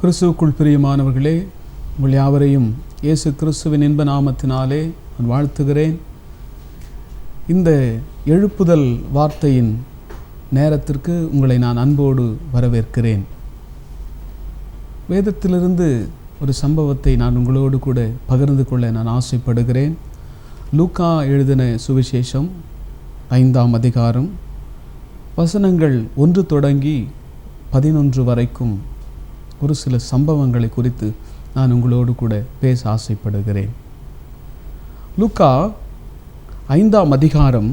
கிறிஸ்துவுக்குள் பிரியமானவர்களே, உங்கள் யாவரையும் இயேசு கிறிஸ்துவின் இன்ப நாமத்தினாலே நான் வாழ்த்துகிறேன். இந்த எழுப்புதல் வார்த்தையின் நேரத்திற்கு உங்களை நான் அன்போடு வரவேற்கிறேன். வேதத்திலிருந்து ஒரு சம்பவத்தை நான் உங்களோடு கூட பகிர்ந்து கொள்ள நான் ஆசைப்படுகிறேன். லூக்கா எழுதின சுவிசேஷம் 5ஆம் அதிகாரம் வசனங்கள் 1 தொடங்கி 11 வரைக்கும் ஒரு சில சம்பவங்களை குறித்து நான் உங்களோடு கூட பேச ஆசைப்படுகிறேன். லூக்கா 5ஆம் அதிகாரம்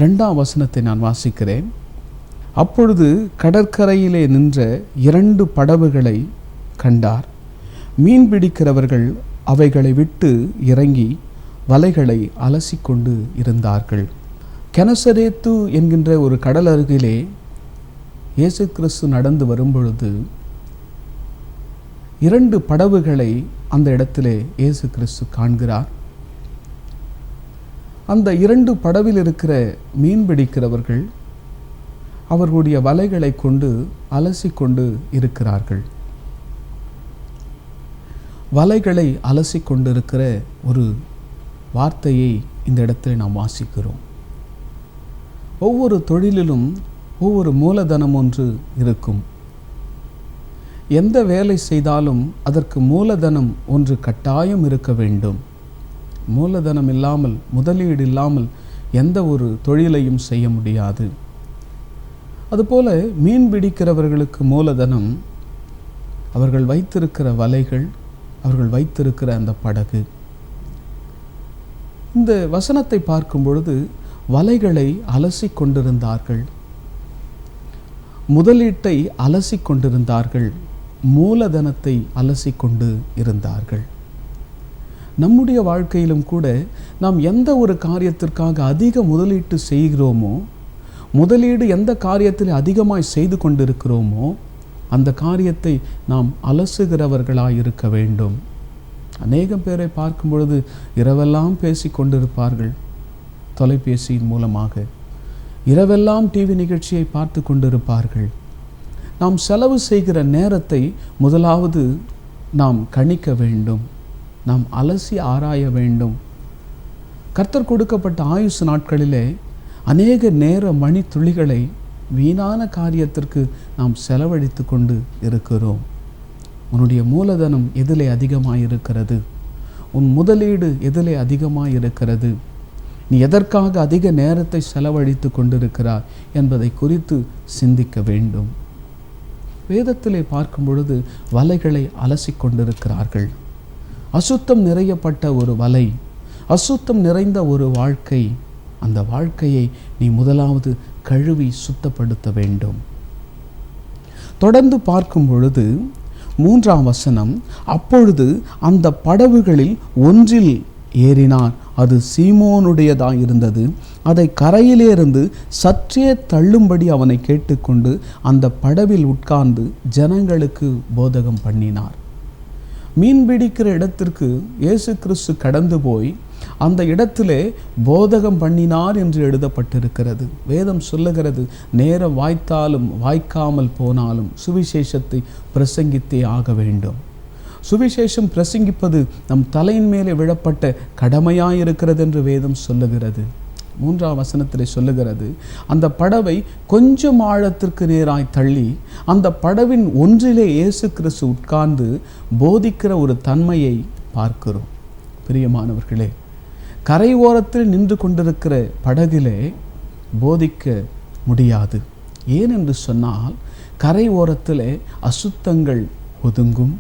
2ஆம் வசனத்தை நான் வாசிக்கிறேன். அப்பொழுது கடற்கரையிலே நின்ற 2 படகுகளை கண்டார். மீன் பிடிக்கிறவர்கள் அவைகளை விட்டு இறங்கி வலைகளை அலசிக்கொண்டு இருந்தார்கள். கெனசரேத்து என்கின்ற ஒரு கடல் அருகிலே இயேசு கிறிஸ்து நடந்து வரும்பொழுது 2 படகுகளை அந்த இடத்திலே இயேசு கிறிஸ்து காண்கிறார். அந்த 2 படவில் இருக்கிற மீன் பிடிக்கிறவர்கள் அவர்களுடைய வலைகளை கொண்டு அலசிக்கொண்டு இருக்கிறார்கள். வலைகளை அலசிக்கொண்டிருக்கிற ஒரு வார்த்தையை இந்த இடத்துல நாம் வாசிக்கிறோம். ஒவ்வொரு தொழிலிலும் ஒவ்வொரு மூலதனம் ஒன்று இருக்கும். எந்த வேலை செய்தாலும் அதற்கு மூலதனம் ஒன்று கட்டாயம் இருக்க வேண்டும். மூலதனம் இல்லாமல், முதலீடு இல்லாமல் எந்த ஒரு தொழிலையும் செய்ய முடியாது. அதுபோல மீன் பிடிக்கிறவர்களுக்கு மூலதனம் அவர்கள் வைத்திருக்கிற வலைகள், அவர்கள் வைத்திருக்கிற அந்த படகு. இந்த வசனத்தை பார்க்கும் பொழுது வலைகளை அலசி கொண்டிருந்தார்கள், முதலீட்டை அலசி கொண்டிருந்தார்கள், மூலதனத்தை அலசி கொண்டு இருந்தார்கள். நம்முடைய வாழ்க்கையிலும் கூட நாம் எந்த ஒரு காரியத்திற்காக அதிக முதலீட்டு செய்கிறோமோ, முதலீடு எந்த காரியத்தில் அதிகமாய் செய்து கொண்டிருக்கிறோமோ அந்த காரியத்தை நாம் அலசுகிறவர்களாய் இருக்க வேண்டும். அநேகம் பேரை பார்க்கும் பொழுது இரவெல்லாம் பேசி கொண்டிருப்பார்கள். தொலைபேசியின் மூலமாக இரவெல்லாம் டிவி நிகழ்ச்சியை பார்த்து கொண்டிருப்பார்கள். நாம் செலவு செய்கிற நேரத்தை முதலாவது நாம் கணிக்க வேண்டும், நாம் அலசி ஆராய வேண்டும். கர்த்தர் கொடுக்கப்பட்ட ஆயுசு நாட்களிலே அநேக நேர மணி துளிகளை வீணான காரியத்திற்கு நாம் செலவழித்து கொண்டு இருக்கிறோம். உன்னுடைய மூலதனம் எதிலே அதிகமாயிருக்கிறது? உன் முதலீடு எதிலே அதிகமாயிருக்கிறது? நீ எதற்காக அதிக நேரத்தை செலவழித்து கொண்டிருக்கிறாய் என்பதை குறித்து சிந்திக்க வேண்டும். வேதத்திலே பார்க்கும் பொழுது வலைகளை அலசி கொண்டிருக்கிறார்கள். அசுத்தம் நிறையப்பட்ட ஒரு வலை, அசுத்தம் நிறைந்த ஒரு வாழ்க்கை. அந்த வாழ்க்கையை நீ முதலாவது கழுவி சுத்தப்படுத்த வேண்டும். தொடர்ந்து பார்க்கும் பொழுது 3ஆம் வசனம், அப்பொழுது அந்த படகுகளில் ஒன்றில் ஏறினார். அது சீமோனுடையதாயிருந்தது. அதை கரையிலிருந்து சற்றே தள்ளும்படி அவனை கேட்டுக்கொண்டு அந்த படவில் உட்கார்ந்து ஜனங்களுக்கு போதகம் பண்ணினார். மீன் பிடிக்கிற இடத்திற்கு இயேசு கிறிஸ்து கடந்து போய் அந்த இடத்திலே போதகம் பண்ணினார் என்று எழுதப்பட்டிருக்கிறது. வேதம் சொல்லுகிறது, நேரம் வாய்த்தாலும் வாய்க்காமல் போனாலும் சுவிசேஷத்தை பிரசங்கித்தே ஆக வேண்டும். சுவிசேஷம் பிரசங்கிப்பது நம் தலையின் மேலே விழப்பட்ட கடமையாயிருக்கிறது என்று வேதம் சொல்லுகிறது. 3ஆம் வசனத்திலே சொல்லுகிறது, அந்த படவை கொஞ்சம் ஆழத்திற்கு நேராய் தள்ளி அந்த படவின் ஒன்றிலே இயேசு கிறிஸ்து உட்கார்ந்து போதிக்கிற ஒரு தன்மையை பார்க்கிறோம். பிரியமானவர்களே, கரை ஓரத்தில் நின்று கொண்டிருக்கிற படகிலே போதிக்க முடியாது. ஏன் என்று சொன்னால், கரை ஓரத்திலே அசுத்தங்கள் ஒதுங்கும்.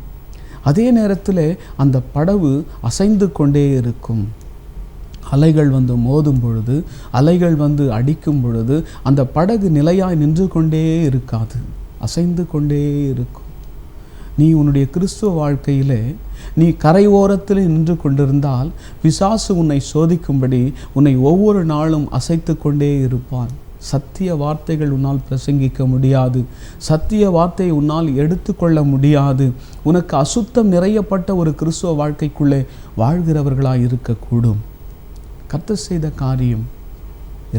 அதே நேரத்தில் அந்த படகு அசைந்து கொண்டே இருக்கும். அலைகள் வந்து மோதும் பொழுது, அலைகள் வந்து அடிக்கும் பொழுது அந்த படகு நிலையாய் நின்று கொண்டே இருக்காது, அசைந்து கொண்டே இருக்கும். நீ உன்னுடைய கிறிஸ்துவ வாழ்க்கையிலே நீ கரை ஓரத்தில் நின்று கொண்டிருந்தால் பிசாசு உன்னை சோதிக்கும்படி உன்னை ஒவ்வொரு நாளும் அசைத்து கொண்டே இருப்பான். சத்திய வார்த்தைகள் உன்னால் பிரசங்கிக்க முடியாது, சத்திய வார்த்தையை உன்னால் எடுத்துக்கொள்ள முடியாது. உனக்கு அசுத்தம் நிறையப்பட்ட ஒரு கிறிஸ்துவ வாழ்க்கைக்குள்ளே வாழ்கிறவர்களாய் இருக்கக்கூடும். கர்த்தர் செய்த காரியம்,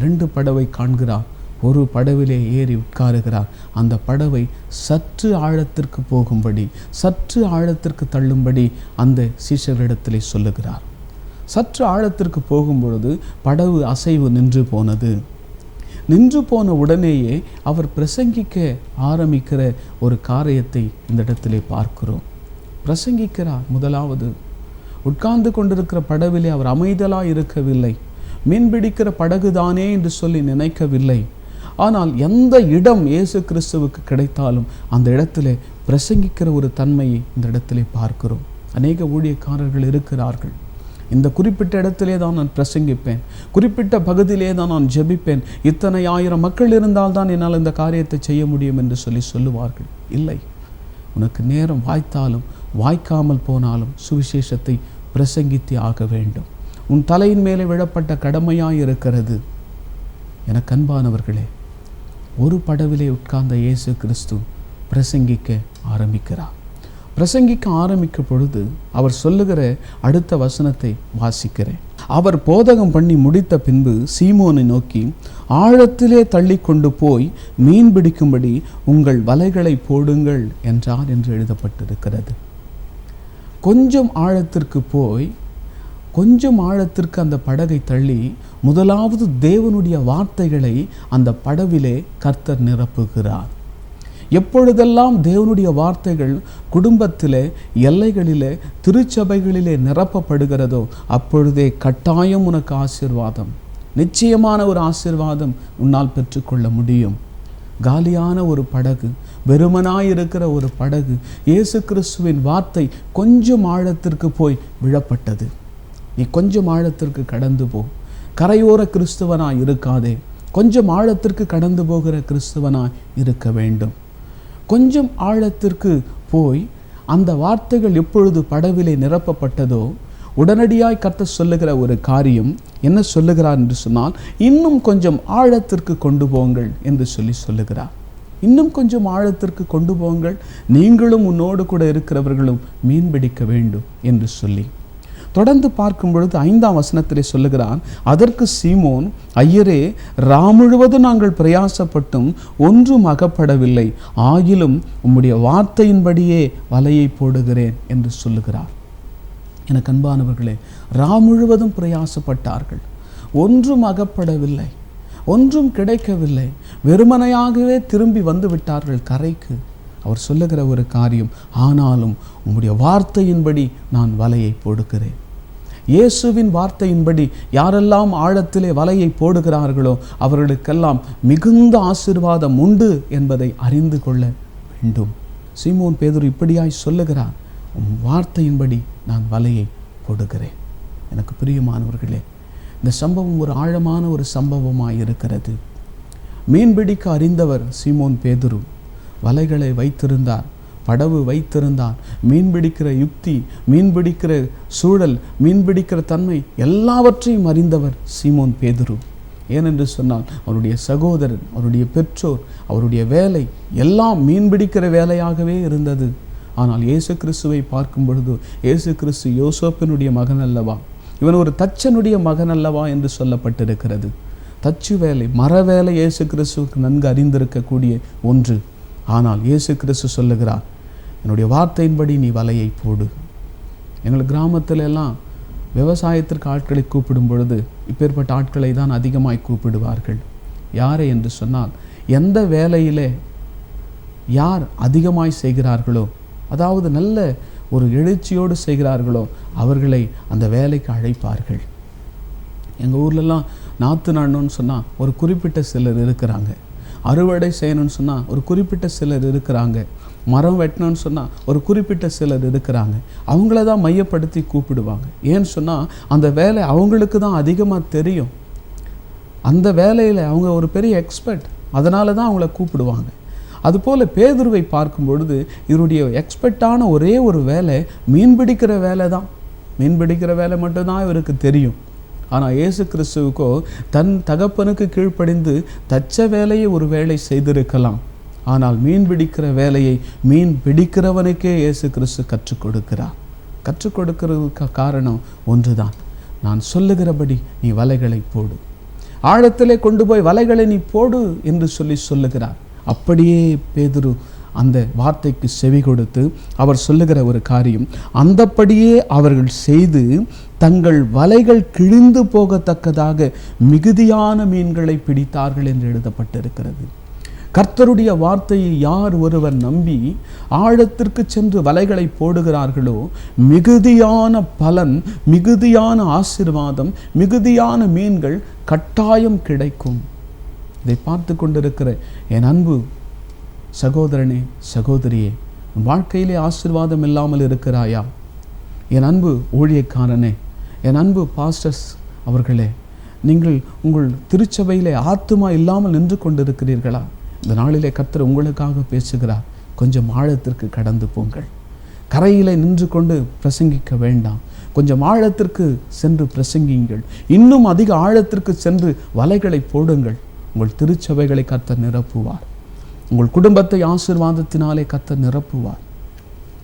2 படவை காண்கிறார். ஒரு படவிலே ஏறி உட்காருகிறார். அந்த படவை சற்று ஆழத்திற்கு போகும்படி, சற்று ஆழத்திற்கு தள்ளும்படி அந்த சீஷர்களிடத்திலே சொல்லுகிறார். சற்று ஆழத்திற்கு போகும்பொழுது படவு அசைவு நின்று போனது. நின்று போன உடனேயே அவர் பிரசங்கிக்க ஆரம்பிக்கிற ஒரு காரியத்தை இந்த இடத்திலே பார்க்கிறோம். பிரசங்கிக்கிறார். முதலாவது உட்கார்ந்து கொண்டிருக்கிற படவிலே அவர் அமைதலாக இருக்கவில்லை. மீன்பிடிக்கிற படகுதானே என்று சொல்லி நினைக்கவில்லை. ஆனால் எந்த இடம் இயேசு கிறிஸ்துவுக்கு கிடைத்தாலும் அந்த இடத்திலே பிரசங்கிக்கிற ஒரு தன்மையை இந்த இடத்திலே பார்க்கிறோம். அநேக ஊழியக்காரர்கள் இருக்கிறார்கள். இந்த குறிப்பிட்ட இடத்திலே தான் நான் பிரசங்கிப்பேன், குறிப்பிட்ட பகுதியிலே தான் நான் ஜெபிப்பேன், இத்தனை ஆயிரம் மக்கள் இருந்தால் தான் என்னால் இந்த காரியத்தை செய்ய முடியும் என்று சொல்லுவார்கள். இல்லை, உனக்கு நேரம் வாய்த்தாலும் வாய்க்காமல் போனாலும் சுவிசேஷத்தை பிரசங்கித்தே ஆக வேண்டும். உன் தலையின் மேலே விழப்பட்ட கடமையாய் இருக்கிறது. எனக்கு அன்பானவர்களே, ஒரு படவிலே உட்கார்ந்த இயேசு கிறிஸ்து பிரசங்கிக்க ஆரம்பிக்கிறார். பிரசங்கிக்க ஆரம்பிக்கும் பொழுது அவர் சொல்லுகிற அடுத்த வசனத்தை வாசிக்கிறேன். அவர் போதகம் பண்ணி முடித்த பின்பு சீமோனை நோக்கி, ஆழத்திலே தள்ளி கொண்டு போய் மீன் பிடிக்கும்படி உங்கள் வலைகளை போடுங்கள் என்றார் என்று எழுதப்பட்டிருக்கிறது. கொஞ்சம் ஆழத்திற்கு போய் கொஞ்சம் ஆழத்திற்கு அந்த படகை தள்ளி முதலாவது தேவனுடைய வார்த்தைகளை அந்த படவிலே கர்த்தர் நிரப்புகிறார். எப்பொழுதெல்லாம் தேவனுடைய வார்த்தைகள் குடும்பத்திலே, எல்லைகளிலே, திருச்சபைகளிலே நிரப்பப்படுகிறதோ அப்பொழுதே கட்டாயம் உனக்கு ஆசீர்வாதம், நிச்சயமான ஒரு ஆசீர்வாதம் உன்னால் பெற்றுக்கொள்ள முடியும். காலியான ஒரு படகு, வெறுமனாயிருக்கிற ஒரு படகு, இயேசு கிறிஸ்துவின் வார்த்தை கொஞ்சம் ஆழத்திற்கு போய் விழப்பட்டது. நீ கொஞ்சம் ஆழத்திற்கு கடந்து போ, கரையோர கிறிஸ்துவனாய் இருக்காதே, கொஞ்சம் ஆழத்திற்கு கடந்து போகிற கிறிஸ்துவனாய் இருக்க வேண்டும். கொஞ்சம் ஆழத்திற்கு போய் அந்த வார்த்தைகள் எப்பொழுது படவிலே நிரப்பப்பட்டதோ உடனடியாய் கர்த்தர் சொல்லுகிற ஒரு காரியம் என்ன சொல்லுகிறார் என்று சொன்னால், இன்னும் கொஞ்சம் ஆழத்திற்கு கொண்டு போங்கள் என்று சொல்லுகிறார். இன்னும் கொஞ்சம் ஆழத்திற்கு கொண்டு போங்கள், நீங்களும் உன்னோடு கூட இருக்கிறவர்களும் மீன் பிடிக்க வேண்டும் என்று சொல்லி தொடர்ந்து பார்க்கும் பொழுது 5ஆம் வசனத்திலே சொல்லுகிறான், அதற்கு சீமோன், ஐயரே, முழுவதும் நாங்கள் பிரயாசப்பட்டும் ஒன்றும் அகப்படவில்லை, ஆகிலும் உம்முடைய வார்த்தையின்படியே வலையை போடுகிறேன் என்று சொல்லுகிறார். எனக்கு அன்பானவர்களே, முழுவதும் பிரயாசப்பட்டார்கள், ஒன்றும் அகப்படவில்லை, ஒன்றும் கிடைக்கவில்லை, வெறுமனையாகவே திரும்பி வந்து விட்டார்கள் கரைக்கு. அவர் சொல்லுகிற ஒரு காரியம், ஆனாலும் உம்முடைய வார்த்தையின்படி நான் வலையை போடுகிறேன். இயேசுவின் வார்த்தையின்படி யாரெல்லாம் ஆழத்திலே வலையை போடுகிறார்களோ அவர்களுக்கெல்லாம் மிகுந்த ஆசீர்வாதம் உண்டு என்பதை அறிந்து கொள்ள வேண்டும். சீமோன் பேதுரு இப்படியாய் சொல்லுகிறார், உம் வார்த்தையின்படி நான் வலையை போடுகிறேன். எனக்கு பிரியமானவர்களே, இந்த சம்பவம் ஒரு ஆழமான ஒரு சம்பவமாய் இருக்கிறது. மீன்பிடிக்க அறிந்தவர் சீமோன் பேதுரு. வலைகளை வைத்திருந்தார், படவு வைத்திருந்தார். மீன்பிடிக்கிற யுக்தி, மீன்பிடிக்கிற சூழல், மீன்பிடிக்கிற தன்மை எல்லாவற்றையும் அறிந்தவர் சீமோன் பேதுரு. ஏனென்று சொன்னால் அவருடைய சகோதரன், அவருடைய பெற்றோர், அவருடைய வேலை எல்லாம் மீன்பிடிக்கிற வேலையாகவே இருந்தது. ஆனால் இயேசு கிறிஸ்துவை பார்க்கும் பொழுது, இயேசு கிறிஸ்து யோசேப்பினுடைய மகன் அல்லவா, இவன் ஒரு தச்சனுடைய மகன் அல்லவா என்று சொல்லப்பட்டிருக்கிறது. தச்சு வேலை, மர வேலை இயேசு கிறிஸ்துவுக்கு நன்கு அறிந்திருக்கக்கூடிய ஒன்று. ஆனால் இயேசு கிறிஸ்து சொல்லுகிறார், என்னுடைய வார்த்தையின்படி நீ வலையை போடு. எங்கள் கிராமத்தில் எல்லாம் விவசாயத்திற்கு ஆட்களை கூப்பிடும் பொழுது இப்பேற்பட்ட ஆட்களை தான் அதிகமாய் கூப்பிடுவார்கள். யாரை என்று சொன்னால், எந்த வேலையிலே யார் அதிகமாய் செய்கிறார்களோ, அதாவது நல்ல ஒரு எழுச்சியோடு செய்கிறார்களோ அவர்களை அந்த வேலைக்கு அழைப்பார்கள். எங்கள் ஊர்லெலாம் நாற்று நடணும்னு சொன்னால் ஒரு குறிப்பிட்ட சிலர் இருக்கிறாங்க, அறுவடை செய்யணும்னு சொன்னால் ஒரு குறிப்பிட்ட சிலர் இருக்கிறாங்க, மரம் வெட்டணும்னு சொன்னால் ஒரு குறிப்பிட்ட சிலர் இருக்கிறாங்க. அவங்கள தான் மையப்படுத்தி கூப்பிடுவாங்க. ஏன்னு சொன்னால் அந்த வேலை அவங்களுக்கு தான் அதிகமாக தெரியும், அந்த வேலையில் அவங்க ஒரு பெரிய எக்ஸ்பர்ட், அதனால தான் அவங்கள கூப்பிடுவாங்க. அதுபோல் பேதுருவை பார்க்கும் பொழுது இவருடைய எக்ஸ்பர்ட்டான ஒரே ஒரு வேலை மீன்பிடிக்கிற வேலை தான். மீன்பிடிக்கிற வேலை மட்டும்தான் இவருக்கு தெரியும். ஆனால் இயேசு கிறிஸ்துவுக்கோ தன் தகப்பனுக்கு கீழ்ப்படிந்து தச்ச வேலையை ஒரு வேலை செய்திருக்கலாம். ஆனால் மீன் பிடிக்கிற வேலையை மீன் பிடிக்கிறவனுக்கே இயேசு கிறிஸ்து கற்றுக் கொடுக்கிறார். கற்றுக் கொடுக்கிறதுக்கு காரணம் ஒன்றுதான், நான் சொல்லுகிறபடி நீ வலைகளை போடு. ஆழத்திலே கொண்டு போய் வலைகளை நீ போடு என்று சொல்லுகிறார். அப்படியே பேதுரு அந்த வார்த்தைக்கு செவி கொடுத்து அவர் சொல்லுகிற ஒரு காரியம், அந்தப்படியே அவர்கள் செய்து தங்கள் வலைகள் கிழிந்து போகத்தக்கதாக மிகுதியான மீன்களை பிடித்தார்கள் என்று எழுதப்பட்டிருக்கிறது. கர்த்தருடைய வார்த்தையை யார் ஒருவர் நம்பி ஆழத்திற்கு சென்று வலைகளை போடுகிறார்களோ மிகுதியான பலன், மிகுதியான ஆசீர்வாதம், மிகுதியான மீன்கள் கட்டாயம் கிடைக்கும். இதை பார்த்து கொண்டிருக்கிற என் அன்பு சகோதரனே, சகோதரியே, உன் வாழ்க்கையிலே ஆசீர்வாதம் இல்லாமல் இருக்கிறாயா? என் அன்பு ஊழியக்காரனே, என் அன்பு பாஸ்டர்ஸ் அவர்களே, நீங்கள் உங்கள் திருச்சபையிலே ஆத்துமா இல்லாமல் நின்று கொண்டிருக்கிறீர்களா? இந்த நாளிலே கர்த்தர் உங்களுக்காக பேசுகிறார். கொஞ்சம் ஆழத்திற்கு கடந்து போங்கள். கரையிலே நின்று கொண்டு பிரசங்கிக்க வேண்டாம். கொஞ்சம் ஆழத்திற்கு சென்று பிரசங்கியுங்கள். இன்னும் அதிக ஆழத்திற்கு சென்று வலைகளை போடுங்கள். உங்கள் திருச்சபைகளை கர்த்தர் நிரப்புவார். உங்கள் குடும்பத்தை ஆசீர்வாதத்தினாலே கர்த்தர் நிரப்புவார்.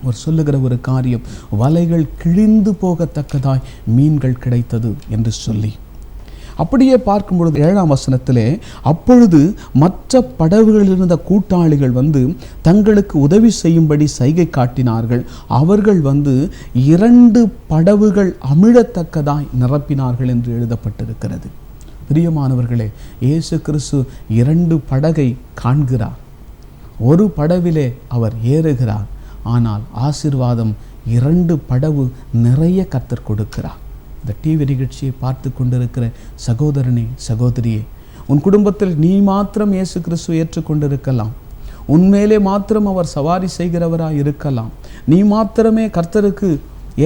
அவர் சொல்லுகிற ஒரு காரியம், வலைகள் கிழிந்து போகத்தக்கதாய் மீன்கள் கிடைத்தது என்று சொல்லி, அப்படியே பார்க்கும் பொழுது 7ஆம் வசனத்திலே, அப்பொழுது மற்ற படகுகளில் இருந்த கூட்டாளிகள் வந்து தங்களுக்கு உதவி செய்யும்படி சைகை காட்டினார்கள். அவர்கள் வந்து 2 படகுகள் அமிழத்தக்கதாய் நிரப்பினார்கள் என்று எழுதப்பட்டிருக்கிறது. பிரியமானவர்களே, இயேசு கிறிஸ்து 2 படகை காண்கிறார். ஒரு படவிலே அவர் ஏறுகிறார். ஆனால் ஆசீர்வாதம் 2 படகு நிறைய கர்த்தர் கொடுக்கிறார். இந்த டிவி நிகழ்ச்சியை பார்த்து கொண்டிருக்கிற சகோதரனே, சகோதரியே, உன் குடும்பத்தில் நீ மாத்திரம் இயேசு கிறிஸ்துவை ஏற்றுக்கொண்டிருக்கலாம். உன்மேலே மாத்திரம் அவர் சவாரி செய்கிறவராக இருக்கலாம். நீ மாத்திரமே கர்த்தருக்கு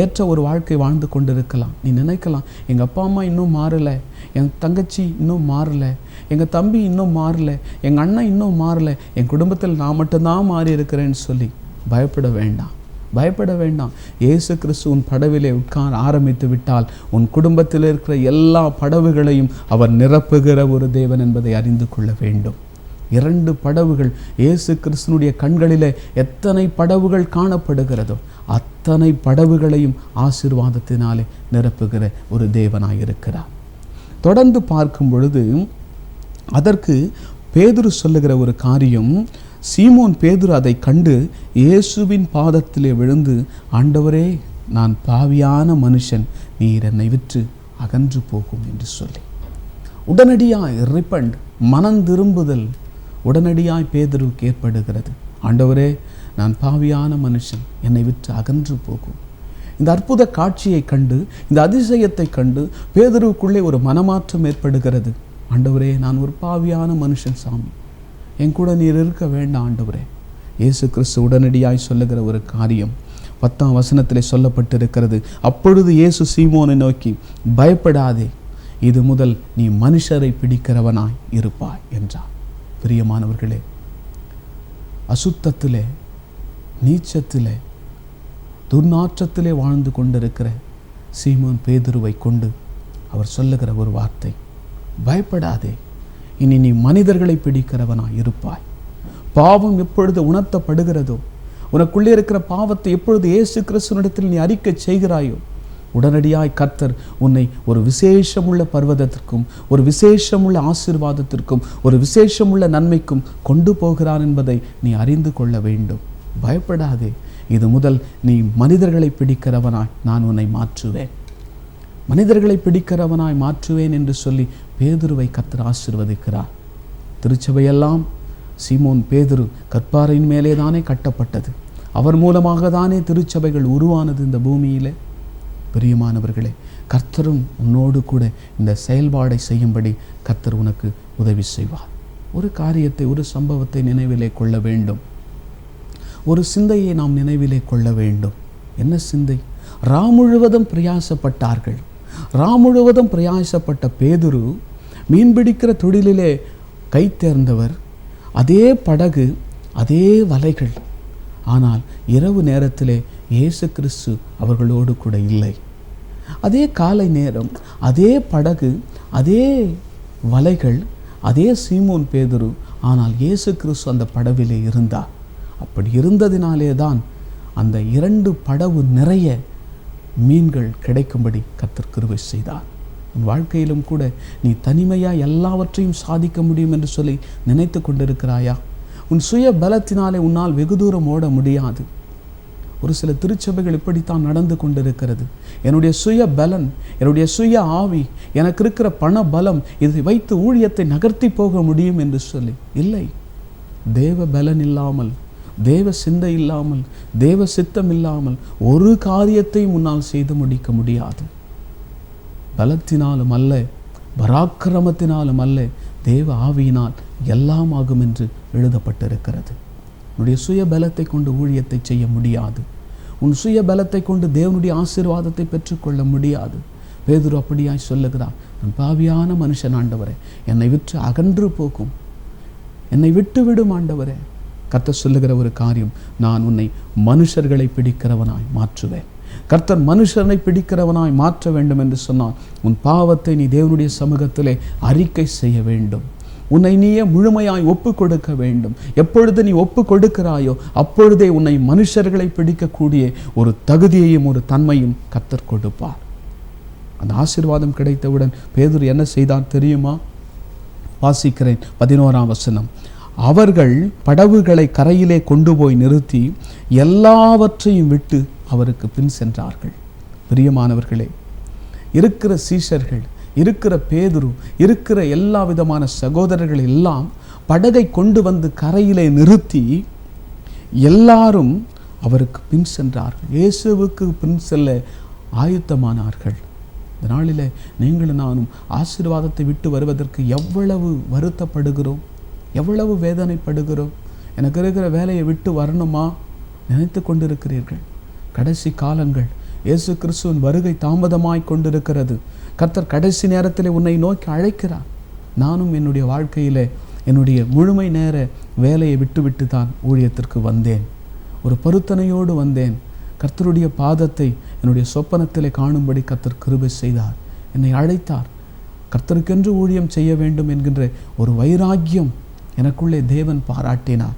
ஏற்ற ஒரு வாழ்க்கை வாழ்ந்து கொண்டிருக்கலாம். நீ நினைக்கலாம், எங்கள் அப்பா அம்மா இன்னும் மாறலை, என் தங்கச்சி இன்னும் மாறலை, எங்கள் தம்பி இன்னும் மாறலை, எங்கள் அண்ணன் இன்னும் மாறலை, என் குடும்பத்தில் நான் மட்டும்தான் மாறி இருக்கிறேன்னு சொல்லி பயப்பட வேண்டாம். பயப்பட வேண்டாம். இயேசு கிறிஸ்து உன் படவிலே உட்கார ஆரம்பித்து விட்டால் உன் குடும்பத்தில் இருக்கிற எல்லா படவுகளையும் அவர் நிரப்புகிற ஒரு தேவன் என்பதை அறிந்து கொள்ள வேண்டும். 2 படவுகள், இயேசு கிறிஸ்துனுடைய கண்களிலே எத்தனை படவுகள் காணப்படுகிறதோ அத்தனை படவுகளையும் ஆசீர்வாதத்தினாலே நிரப்புகிற ஒரு தேவனாயிருக்கிறார். தொடர்ந்து பார்க்கும் பொழுது அதற்கு பேதுரு சொல்லுகிற ஒரு காரியம், சீமோன் பேதுரு அதை கண்டு இயேசுவின் பாதத்திலே விழுந்து, ஆண்டவரே, நான் பாவியான மனுஷன், நீர் என்னை விட்டு அகன்று போகும் என்று சொல்லி உடனடியாய் ரிப்பண்ட், மனம் திரும்புதல் உடனடியாய் பேதுருவுக்கு ஏற்படுகிறது. ஆண்டவரே, நான் பாவியான மனுஷன், என்னை விட்டு அகன்று போகும். இந்த அற்புத காட்சியை கண்டு, இந்த அதிசயத்தை கண்டு பேதுருவுக்குள்ளே ஒரு மனமாற்றம் ஏற்படுகிறது. ஆண்டவரே, நான் ஒரு பாவியான மனுஷன் சாமி, என் கூட நீர் இருக்க வேண்டாம் ஆண்டவரே. இயேசு கிறிஸ்து உடனடியாய் சொல்லுகிற ஒரு காரியம் 10ஆம் வசனத்திலே சொல்லப்பட்டிருக்கிறது, அப்பொழுது இயேசு சீமோனை நோக்கி, பயப்படாதே, இது முதல் நீ மனுஷரை பிடிக்கிறவனாய் இருப்பாய் என்றார். பிரியமானவர்களே, அசுத்தத்திலே, நீச்சத்திலே, துர்நாற்றத்திலே வாழ்ந்து கொண்டிருக்கிற சீமோன் பேதுருவை கொண்டு அவர் சொல்லுகிற ஒரு வார்த்தை, பயப்படாதே, இனி நீ மனிதர்களை பிடிக்கிறவனாய் இருப்பாய். பாவம் எப்பொழுது உணர்த்தப்படுகிறதோ, உனக்குள்ளே இருக்கிற பாவத்தை எப்பொழுது இயேசு கிறிஸ்துவினிடத்தில் நீ அறிக்கை செய்கிறாயோ, உடனடியாய் கர்த்தர் உன்னை ஒரு விசேஷமுள்ள பர்வதத்திற்கும், ஒரு விசேஷமுள்ள ஆசீர்வாதத்திற்கும், ஒரு விசேஷமுள்ள நன்மைக்கும் கொண்டு போகிறார் என்பதை நீ அறிந்து கொள்ள வேண்டும். பயப்படாதே, இது முதல் நீ மனிதர்களை பிடிக்கிறவனாய் நான் உன்னை மாற்றுவேன், மனிதர்களை பிடிக்கிறவனாய் மாற்றுவேன் என்று சொல்லி பேதுருவை கர்த்தர் ஆசீர்வதிக்கிறார். திருச்சபையெல்லாம் சீமோன் பேதுரு கற்பாறையின் மேலே தானே கட்டப்பட்டது. அவர் மூலமாக தானே திருச்சபைகள் உருவானது இந்த பூமியிலே. பிரியமானவர்களே, கர்த்தரும் உன்னோடு கூட இந்த செயல்பாடை செய்யும்படி கர்த்தர் உனக்கு உதவி செய்வார். ஒரு காரியத்தை, ஒரு சம்பவத்தை நினைவிலே கொள்ள வேண்டும். ஒரு சிந்தையை நாம் நினைவிலே கொள்ள வேண்டும். என்ன சிந்தை? முழுவதும் பிரயாசப்பட்டார்கள். முழுவதும் பிரயாசப்பட்ட பேதுரு மீன்பிடிக்கிற தொழிலிலே கை தேர்ந்தவர். அதே படகு, அதே வலைகள். ஆனால் இரவு நேரத்திலே இயேசு கிறிஸ்து அவர்களோடு கூட இல்லை. அதே காலை நேரம், அதே படகு, அதே வலைகள், அதே சீமோன் பேதுரு. ஆனால் இயேசு கிறிஸ்து அந்த படவிலே இருந்தார். அப்படி இருந்ததினாலே தான் அந்த 2 படகு நிறைய மீன்கள் கிடைக்கும்படி கர்த்தர் கிருபை செய்தார். உன் வாழ்க்கையிலும் கூட நீ தனிமையாக எல்லாவற்றையும் சாதிக்க முடியும் என்று சொல்லி நினைத்து கொண்டிருக்கிறாயா? உன் சுய பலத்தினாலே உன்னால் வெகு தூரம் ஓட முடியாது. ஒரு சில திருச்சபைகள் இப்படித்தான் நடந்து கொண்டிருக்கிறது. என்னுடைய சுய பலன், என்னுடைய சுய ஆவி, எனக்கு இருக்கிற பண பலம், இதை வைத்து ஊழியத்தை நகர்த்தி போக முடியும் என்று சொல்லி. இல்லை, தேவ பலன் இல்லாமல், தேவ சிந்தை இல்லாமல், தேவ சித்தம் இல்லாமல் ஒரு காரியத்தையும் உன்னால் செய்து முடிக்க முடியாது. பலத்தினாலும் அல்ல, பராக்கிரமத்தினாலும் அல்ல, தேவ ஆவியினால் எல்லாம் ஆகும் என்று எழுதப்பட்டிருக்கிறது. உன்னுடைய சுய பலத்தை கொண்டு ஊழியத்தை செய்ய முடியாது. உன் சுய பலத்தை கொண்டு தேவனுடைய ஆசீர்வாதத்தை பெற்றுக்கொள்ள முடியாது. பேதுரு அப்படியாய் சொல்லுகிறார், நான் பாவியான மனுஷன் ஆண்டவரே, என்னை விட்டு அகன்று போகும், என்னை விட்டு விடும் ஆண்டவரே. கர்த்தர் சொல்லுகிற ஒரு காரியம், நான் உன்னை மனுஷர்களை பிடிக்கிறவனாய் மாற்றுவேன். கர்த்தர் மனுஷனை பிடிக்கிறவனாய் மாற்ற வேண்டும் என்று சொன்னால் உன் பாவத்தை நீ தேவனுடைய சமூகத்திலே அறிக்கை செய்ய வேண்டும். உன்னை நீயே முழுமையாய் ஒப்பு கொடுக்க வேண்டும். எப்பொழுது நீ ஒப்பு கொடுக்கிறாயோ அப்பொழுதே உன்னை மனுஷர்களை பிடிக்கக்கூடிய ஒரு தகுதியையும் ஒரு தன்மையும் கர்த்தர் கொடுப்பார். அந்த ஆசீர்வாதம் கிடைத்தவுடன் பேதுரு என்ன செய்தார் தெரியுமா? வாசிக்கிறேன் 11ஆம் வசனம். அவர்கள் படவுகளை கரையிலே கொண்டு போய் நிறுத்தி எல்லாவற்றையும் விட்டு அவருக்கு பின் சென்றார்கள். பிரியமானவர்களே, இருக்கிற சீஷர்கள், இருக்கிற பேதுரு, இருக்கிற எல்லா விதமான சகோதரர்கள் எல்லாம் படகை கொண்டு வந்து கரையிலே நிறுத்தி எல்லாரும் அவருக்கு பின் சென்றார்கள். இயேசுவுக்கு பின் செல்ல ஆயத்தமானார்கள். இந்த நாளில் நீங்களும் நானும் ஆசீர்வாதத்தை விட்டு வருவதற்கு எவ்வளவு வருத்தப்படுகிறோம், எவ்வளவு வேதனைப்படுகிறோம். எனக்கு இருக்கிற வேலையை விட்டு வரணுமா நினைத்து கொண்டிருக்கிறீர்கள். கடைசி காலங்கள், இயேசு கிறிஸ்துவின் வருகை தாமதமாய் கொண்டிருக்கிறது. கர்த்தர் கடைசி நேரத்தில் உன்னை நோக்கி அழைக்கிறார். நானும் என்னுடைய வாழ்க்கையில் என்னுடைய முழுமை நேர வேலையை விட்டுவிட்டு தான் ஊழியத்திற்கு வந்தேன். ஒரு பொருத்தனையோடு வந்தேன். கர்த்தருடைய பாதத்தை என்னுடைய சொப்பனத்திலே காணும்படி கர்த்தர் கிருபை செய்தார், என்னை அழைத்தார். கர்த்தருக்கென்று ஊழியம் செய்ய வேண்டும் என்கின்ற ஒரு வைராக்கியம் எனக்குள்ளே தேவன் பாராட்டினார்.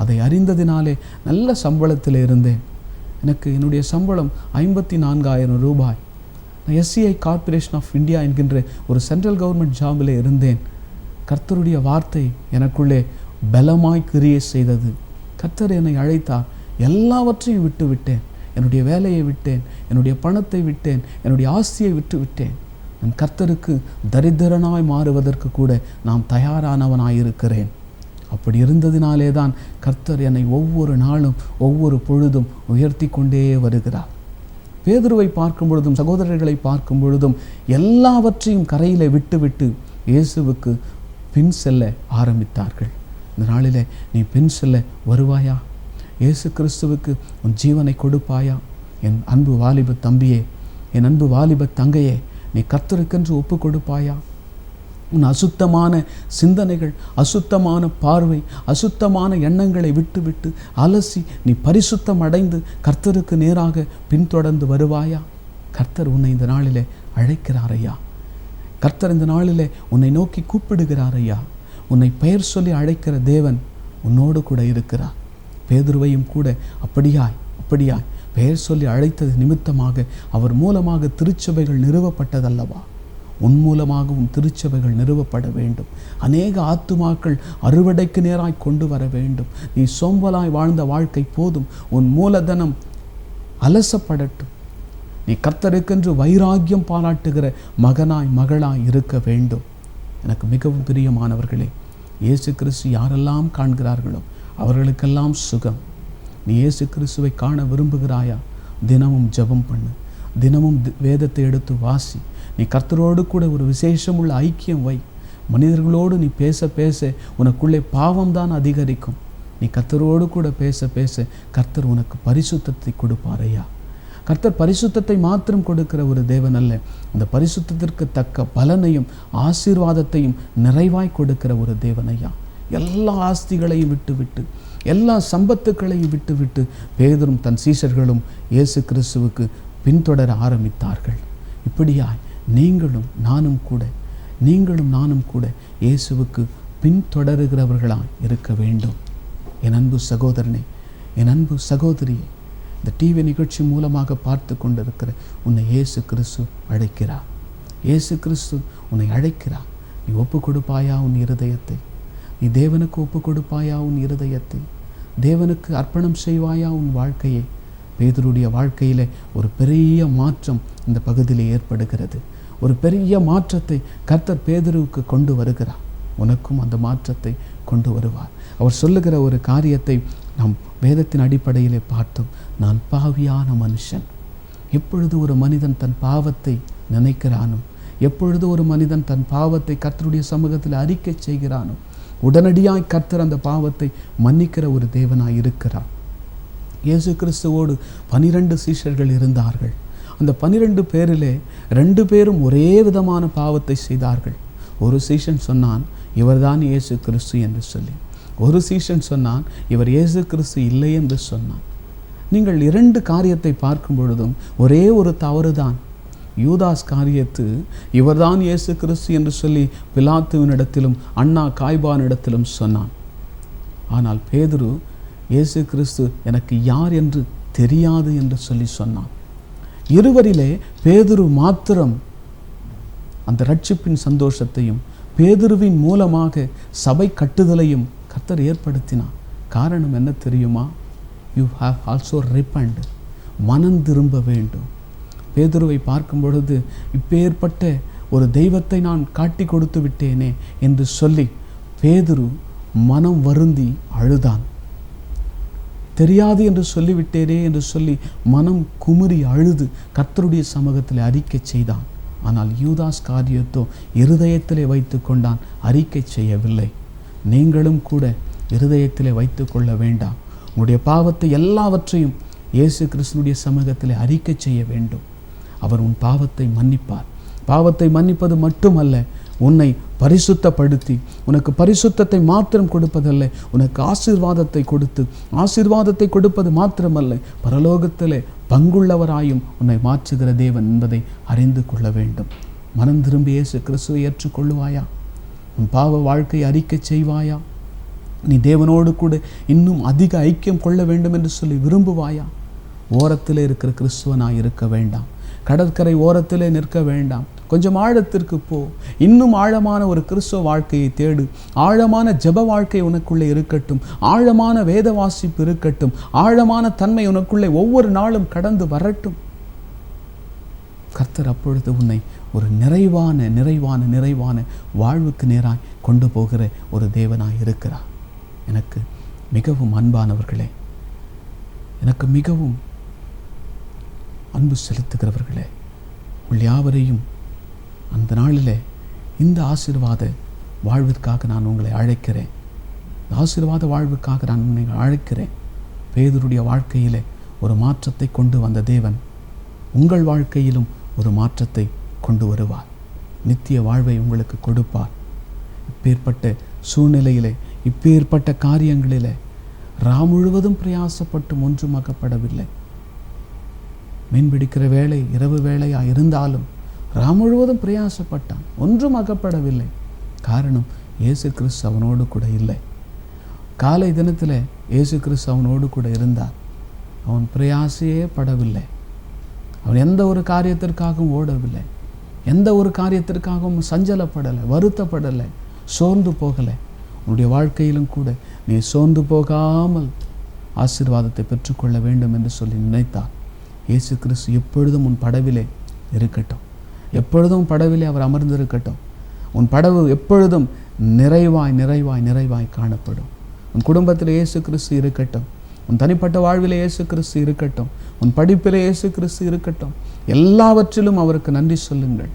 அதை அறிந்ததினாலே நல்ல சம்பளத்தில் இருந்தேன். எனக்கு என்னுடைய சம்பளம் 54,000 ரூபாய். நான் SCI கார்ப்பரேஷன் ஆஃப் இந்தியா என்கின்ற ஒரு சென்ட்ரல் கவர்மெண்ட் ஜாபில் இருந்தேன். கர்த்தருடைய வார்த்தை எனக்குள்ளே பலமாய் கிரியை செய்தது. கர்த்தர் என்னை அழைத்தார். எல்லாவற்றையும் விட்டு விட்டேன். என்னுடைய வேலையை விட்டேன், என்னுடைய பணத்தை விட்டேன், என்னுடைய ஆஸ்தியை விட்டு விட்டேன். நான் கர்த்தருக்கு தரித்திரனாய் மாறுவதற்கு கூட நான் தயாரானவனாயிருக்கிறேன். அப்படி இருந்ததினாலே தான் கர்த்தர் என்னை ஒவ்வொரு நாளும் ஒவ்வொரு பொழுதும் உயர்த்தி கொண்டே வருகிறார். பேதுருவை பார்க்கும் பொழுதும் சகோதரர்களை பார்க்கும் பொழுதும் எல்லாவற்றையும் கரையிலே விட்டுவிட்டு இயேசுவுக்கு பின் செல்ல ஆரம்பித்தார்கள். இந்த நாளிலே நீ பின் செல்ல வருவாயா? இயேசு கிறிஸ்துவுக்கு உன் ஜீவனை கொடுப்பாயா? என் அன்பு வாலிப தம்பியே, என் அன்பு வாலிப தங்கையே, நீ கர்த்தருக்கென்று ஒப்பு கொடுப்பாயா? உன் அசுத்தமான சிந்தனைகள், அசுத்தமான பார்வை, அசுத்தமான எண்ணங்களை விட்டுவிட்டு அலசி நீ பரிசுத்தம் அடைந்து கர்த்தருக்கு நேராக பின்தொடர்ந்து வருவாயா? கர்த்தர் உன்னை இந்த நாளிலே அழைக்கிறார் ஐயா. கர்த்தர் இந்த நாளிலே உன்னை நோக்கி கூப்பிடுகிறார் ஐயா. உன்னை பெயர் சொல்லி அழைக்கிற தேவன் உன்னோடு கூட இருக்கிறார். பேதுருவையும் கூட அப்படியாய் பெயர் சொல்லி அழைத்தது நிமித்தமாக அவர் மூலமாக திருச்சபைகள் நிறுவப்பட்டதல்லவா? உன் மூலமாகவும் திருச்சபைகள் நிறுவப்பட வேண்டும். அநேக ஆத்துமாக்கள் அறுவடைக்கு நேராய் கொண்டு வர வேண்டும். நீ சோம்பலாய் வாழ்ந்த வாழ்க்கை போதும். உன் மூலதனம் அலசப்படட்டும். நீ கர்த்தருக்கென்று வைராக்கியம் பாராட்டுகிற மகனாய் மகளாய் இருக்க வேண்டும். எனக்கு மிகவும் பிரியமானவர்களே, இயேசு கிறிஸ்து யாரெல்லாம் காண்கிறார்களோ அவர்களுக்கெல்லாம் சுகம். நீ இயேசு கிறிஸ்துவை காண விரும்புகிறாயா? தினமும் ஜெபம் பண்ணு, தினமும் வேதத்தை எடுத்து வாசி. நீ கர்த்தரோடு கூட ஒரு விசேஷமுள்ள ஐக்கியம் வை. மனிதர்களோடு நீ பேச பேச உனக்குள்ளே பாவம்தான் அதிகரிக்கும். நீ கர்த்தரோடு கூட பேச பேச கர்த்தர் உனக்கு பரிசுத்தத்தை கொடுப்பாரையா. கர்த்தர் பரிசுத்தத்தை மாத்திரம் கொடுக்கிற ஒரு தேவன் அல்ல, அந்த பரிசுத்தத்திற்கு தக்க பலனையும் ஆசீர்வாதத்தையும் நிறைவாய் கொடுக்கிற ஒரு தேவனையா. எல்லா ஆஸ்திகளையும் விட்டுவிட்டு, எல்லா சம்பத்துக்களையும் விட்டுவிட்டு பேதுரும் தன் சீஷர்களும் இயேசு கிறிஸ்துவுக்கு பின்தொடர ஆரம்பித்தார்கள். இப்படியாய் நீங்களும் நானும் கூட இயேசுவுக்கு பின்தொடருகிறவர்களாய் இருக்க வேண்டும். என் அன்பு சகோதரனே, என் அன்பு சகோதரியே, இந்த டிவி நிகழ்ச்சி மூலமாக பார்த்து கொண்டிருக்கிற உன்னை இயேசு கிறிஸ்து அழைக்கிறார். இயேசு கிறிஸ்து உன்னை அழைக்கிறார். நீ ஒப்பு கொடுப்பாயா உன் இருதயத்தை? நீ தேவனுக்கு ஒப்பு கொடுப்பாயா உன் இருதயத்தை? தேவனுக்கு அர்ப்பணம் செய்வாயா உன் வாழ்க்கையை? பேதுருடைய வாழ்க்கையில் ஒரு பெரிய மாற்றம் இந்த பகுதியில் ஏற்படுகிறது. ஒரு பெரிய மாற்றத்தை கர்த்தர் பேதுருவுக்கு கொண்டு வருகிறார். உனக்கும் அந்த மாற்றத்தை கொண்டு வருவார். அவர் சொல்லுகிற ஒரு காரியத்தை நாம் வேதத்தின் அடிப்படையிலே பார்த்தோம். நான் பாவியான மனுஷன். எப்பொழுது ஒரு மனிதன் தன் பாவத்தை நினைக்கிறானோ, எப்பொழுது ஒரு மனிதன் தன் பாவத்தை கர்த்தருடைய சமூகத்தில் அறிக்கை செய்கிறானோ, உடனடியாய் கர்த்தர் அந்த பாவத்தை மன்னிக்கிற ஒரு தேவனாய் இருக்கிறார். இயேசு கிறிஸ்துவோடு 12 சீஷர்கள் இருந்தார்கள். அந்த 12 பேரிலே 2 பேரும் ஒரே விதமான பாவத்தை செய்தார்கள். ஒரு சீஷன் சொன்னான், இவர்தான் இயேசு கிறிஸ்து என்று சொல்லி. ஒரு சீஷன் சொன்னான், இவர் இயேசு கிறிஸ்து இல்லை என்று சொன்னான். நீங்கள் 2 காரியத்தை பார்க்கும் பொழுதும் ஒரே ஒரு தவறுதான். யூதாஸ் காரியத்து இவர்தான் இயேசு கிறிஸ்து என்று சொல்லி பிலாத்துவினிடத்திலும் அண்ணா காய்பானிடத்திலும் சொன்னான். ஆனால் பேதுரு இயேசு கிறிஸ்து எனக்கு யார் என்று தெரியாது என்று சொல்லி சொன்னான். இருவரிலே பேதுரு மாத்திரம் அந்த ரட்சிப்பின் சந்தோஷத்தையும் பேதுருவின் மூலமாக சபை கட்டுதலையும் கர்த்தர் ஏற்படுத்தினார். காரணம் என்ன தெரியுமா? You have also repent. மனம் திரும்ப வேண்டும். பேதுருவை பார்க்கும் பொழுது இப்பேற்பட்ட ஒரு தெய்வத்தை நான் காட்டி கொடுத்து விட்டேனே என்று சொல்லி பேதுரு மனம் வருந்தி அழுதான். தெரியாது என்று சொல்லிவிட்டேனே என்று சொல்லி மனம் குமுறி அழுது கர்த்தருடைய சமூகத்தில் அறிக்கை செய்தான். ஆனால் யூதாஸ் காரியத்தோ இருதயத்திலே வைத்து கொண்டான், அறிக்கை செய்யவில்லை. நீங்களும் கூட இருதயத்திலே வைத்து கொள்ள வேண்டாம். உங்களுடைய பாவத்தை எல்லாவற்றையும் இயேசு கிறிஸ்துடைய சமூகத்திலே அறிக்கை செய்ய வேண்டும். அவர் உன் பாவத்தை மன்னிப்பார். பாவத்தை மன்னிப்பது மட்டுமல்ல, உன்னை பரிசுத்தப்படுத்தி உனக்கு பரிசுத்தத்தை மாத்திரம் கொடுப்பதல்ல, உனக்கு ஆசீர்வாதத்தை கொடுத்து ஆசீர்வாதத்தை கொடுப்பது மாத்திரமல்ல, பரலோகத்திலே பங்குள்ளவராயும் உன்னை மாற்றுகிற தேவன் என்பதை அறிந்து கொள்ள வேண்டும். மனம் திரும்பி இயேசு கிறிஸ்துவை ஏற்றுக்கொள்ளுவாயா? உன் பாவ வாழ்க்கை அறிக்கை செய்வாயா? நீ தேவனோடு கூட இன்னும் அதிக ஐக்கியம் கொள்ள வேண்டும் என்று சொல்லி விரும்புவாயா? ஓரத்திலே இருக்கிற கிறிஸ்துவனாய் இருக்க வேண்டாம். கடற்கரை ஓரத்திலே நிற்க வேண்டாம். கொஞ்சம் ஆழத்திற்கு போ. இன்னும் ஆழமான ஒரு கிறிஸ்துவ வாழ்க்கையை தேடு. ஆழமான ஜெப வாழ்க்கை உனக்குள்ளே இருக்கட்டும். ஆழமான வேத வாசிப்பு இருக்கட்டும். ஆழமான தன்மை உனக்குள்ளே ஒவ்வொரு நாளும் கடந்து வரட்டும். கர்த்தர் அப்பொழுது உன்னை ஒரு நிறைவான நிறைவான நிறைவான வாழ்வுக்கு நேராய் கொண்டு போகிற ஒரு தேவனாய் இருக்கிறார். எனக்கு மிகவும் அன்பானவர்களே, எனக்கு மிகவும் அன்பு செலுத்துகிறவர்களே, உங்கள் யாவரையும் அந்த நாளிலே இந்த ஆசீர்வாத வாழ்விற்காக நான் உங்களை அழைக்கிறேன். இந்த ஆசீர்வாத வாழ்வுக்காக நான் உங்களை அழைக்கிறேன். பேதுருடைய வாழ்க்கையிலே ஒரு மாற்றத்தை கொண்டு வந்த தேவன் உங்கள் வாழ்க்கையிலும் ஒரு மாற்றத்தை கொண்டு வருவார். நித்திய வாழ்வை உங்களுக்கு கொடுப்பார். இப்பேற்பட்ட சூழ்நிலையிலே, இப்பேற்பட்ட காரியங்களிலே முழுவதும் பிரயாசப்பட்டும் ஒன்றும் அகப்படவில்லை. மீன்பிடிக்கிற வேலை இரவு வேலையா இருந்தாலும் முழுவதும் பிரயாசப்பட்டான், ஒன்றும் அகப்படவில்லை. காரணம், இயேசு கிறிஸ்து அவனோடு கூட இல்லை. காலை தினத்தில் இயேசு கிறிஸ்து அவனோடு கூட இருந்தார். அவன் பிரயாசையே படவில்லை. அவன் எந்த ஒரு காரியத்திற்காகவும் ஓடவில்லை. எந்த ஒரு காரியத்திற்காகவும் சஞ்சலப்படலை, வருத்தப்படலை, சோர்ந்து போகலை. உன்னுடைய வாழ்க்கையிலும் கூட நீ சோர்ந்து போகாமல் ஆசீர்வாதத்தை பெற்றுக்கொள்ள வேண்டும் என்று சொல்லி நினைத்தார். இயேசு கிறிஸ்து எப்பொழுதும் உன் படவிலே இருக்கட்டும். எப்பொழுதும் படவிலே அவர் அமர்ந்திருக்கட்டும். உன் படவு எப்பொழுதும் நிறைவாய் நிறைவாய் நிறைவாய் காணப்படும். உன் குடும்பத்தில் இயேசு கிறிஸ்து இருக்கட்டும். உன் தனிப்பட்ட வாழ்விலே இயேசு கிறிஸ்து இருக்கட்டும். உன் படிப்பிலே இயேசு கிறிஸ்து இருக்கட்டும். எல்லாவற்றிலும் அவருக்கு நன்றி சொல்லுங்கள்.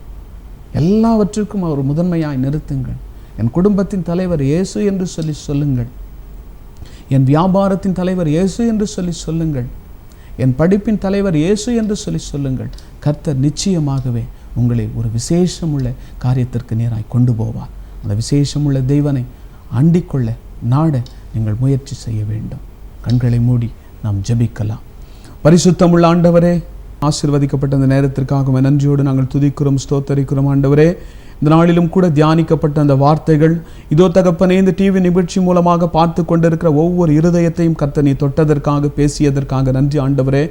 எல்லாவற்றுக்கும் அவர் முதன்மையாய் நிறுத்துங்கள். என் குடும்பத்தின் தலைவர் இயேசு என்று சொல்லி சொல்லுங்கள். என் வியாபாரத்தின் தலைவர் இயேசு என்று சொல்லி சொல்லுங்கள். என் படிப்பின் தலைவர் இயேசு என்று சொல்லி சொல்லுங்கள். கர்த்தர் நிச்சயமாகவே உங்களை ஒரு விசேஷமுள்ள காரியத்திற்கு நேராய் கொண்டு போவார். அந்த விசேஷமுள்ள தெய்வனை அண்டிக்கொள்ள நாட நீங்கள் முயற்சி செய்ய வேண்டும். கண்களை மூடி நாம் ஜெபிக்கலாம். பரிசுத்தமுள்ள ஆண்டவரே, ஆசீர்வதிக்கப்பட்ட அந்த நேரத்திற்காக நன்றியோடு நாங்கள் துதிக்கிறோம், ஸ்தோத்தரிக்கிறோம். ஆண்டவரே, இந்த நாளிலும் கூட தியானிக்கப்பட்ட அந்த வார்த்தைகள் இதோ தகப்பனே, இந்த டிவி நிகழ்ச்சி மூலமாக பார்த்து கொண்டிருக்கிற ஒவ்வொரு இருதயத்தையும் கர்த்தர் நீ தொட்டதற்காக, பேசியதற்காக நன்றி ஆண்டவரே.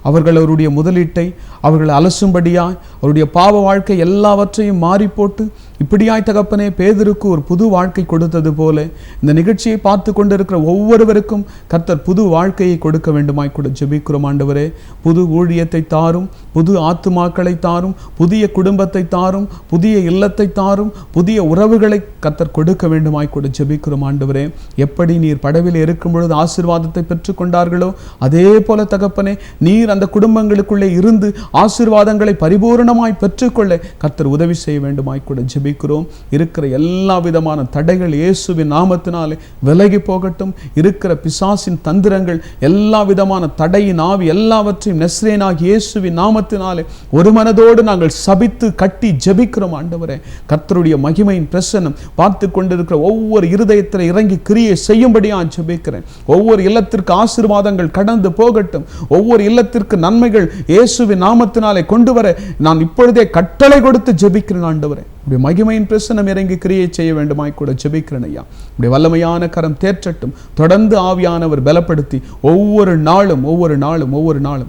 அவர்கள் அவருடைய முதலீட்டை அவர்கள் அலசும்படியாய் அவருடைய பாவ வாழ்க்கை எல்லாவற்றையும் மாறி போட்டு இப்படியாய் தகப்பனே பேதுருக்கு ஒரு புது வாழ்க்கை கொடுத்தது போல இந்த நிகழ்ச்சியை பார்த்து கொண்டிருக்கிற ஒவ்வொருவருக்கும் கர்த்தர் புது வாழ்க்கையை கொடுக்க வேண்டுமாய் கூட ஜெபிக்கிறோம் ஆண்டவரே. புது ஊழியத்தை தாரும், புது ஆத்துமாக்களை தாரும், புதிய குடும்பத்தை தாரும், புதிய இல்லத்தை தாரும், புதிய உறவுகளை கர்த்தர் கொடுக்க வேண்டுமாய் கூட ஜெபிக்கிறோம் ஆண்டவரே. எப்படி நீர் படவில் இருக்கும் பொழுது ஆசீர்வாதத்தை பெற்றுக் கொண்டார்களோ அதே போல தகப்பனே நீர் அந்த குடும்பங்களுக்குள்ளே இருந்து ஆசீர்வாதங்களை பரிபூர்ணமாய் பெற்றுக்கொள்ள கர்த்தர் உதவி செய்ய வேண்டுமாய் கூட ஜெபிக்கிறோம். இருக்கிற எல்லா விதமான தடைகள் இயேசுவின் நாமத்தினாலே விலகி போகட்டும். இருக்கிற பிசாசின் தந்திரங்கள், எல்லா விதமான தடையின் ஆவி எல்லாவற்றையும் நஸ்ரேனாகிய இயேசுவின் நாமத்தினாலே ஒரு மனதோடு நாங்கள் சபித்து கட்டி ஜெபிக்கிறோம் ஆண்டவரே. கர்த்தருடைய மகிமையின் பிரசன்னம் பார்த்து கொண்டிருக்கிற ஒவ்வொரு இருதயத்தில் இறங்கி கிரியை செய்யும்படியா ஜெபிக்கிறேன். ஒவ்வொரு இல்லத்திற்கு ஆசீர்வாதங்கள் கடந்து போகட்டும். ஒவ்வொரு இல்லத்திற்கு நன்மைகள் இயேசுவின் நாமத்தினாலே கொண்டு வர நான் இப்பொழுதே கட்டளை கொடுத்து ஜெபிக்கிறேன் ஆண்டவரே. உடைய மகிமையின் பிரசன்னம் இறங்கி கிரியை செய்ய வேண்டுமாய் கூட ஜெபிக்கிறேன் ஐயா. உடைய வல்லமையான கரம் தேற்றட்டும். தொடர்ந்து ஆவியானவர் பலப்படுத்தி ஒவ்வொரு நாளும்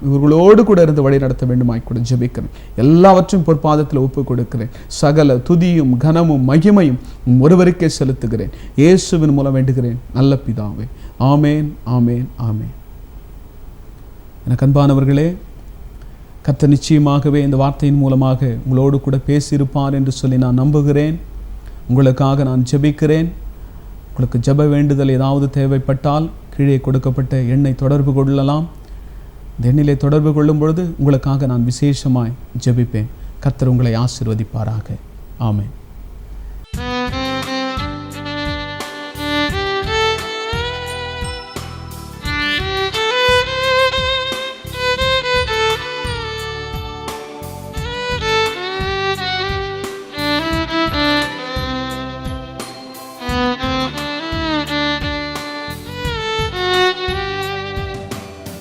இவர்களோடு கூட இருந்து வழி நடத்த வேண்டுமாய் கூட ஜெபிக்கிறேன். எல்லாவற்றையும் பொற்பாதத்தில் ஒப்பு கொடுக்கிறேன். சகல துதியும் கனமும் மகிமையும் ஒருவருக்கே செலுத்துகிறேன். இயேசுவின் மூலம் வேண்டுகிறேன் நல்ல பிதாவே. ஆமேன், ஆமேன், ஆமேன். எனக்கு அன்பானவர்களே, கர்த்தர் நிச்சயமாகவே இந்த வார்த்தையின் மூலமாக உங்களோடு கூட பேசியிருப்பார் என்று சொல்லி நான் நம்புகிறேன். உங்களுக்காக நான் ஜெபிக்கிறேன். உங்களுக்கு ஜெப வேண்டுதல் ஏதாவது தேவைப்பட்டால் கீழே கொடுக்கப்பட்ட எண்ணை தொடர்பு கொள்ளலாம். இந்த எண்ணிலே தொடர்பு கொள்ளும் பொழுது உங்களுக்காக நான் விசேஷமாய் ஜெபிப்பேன். கர்த்தர் உங்களை ஆசீர்வதிப்பாராக. ஆமென்.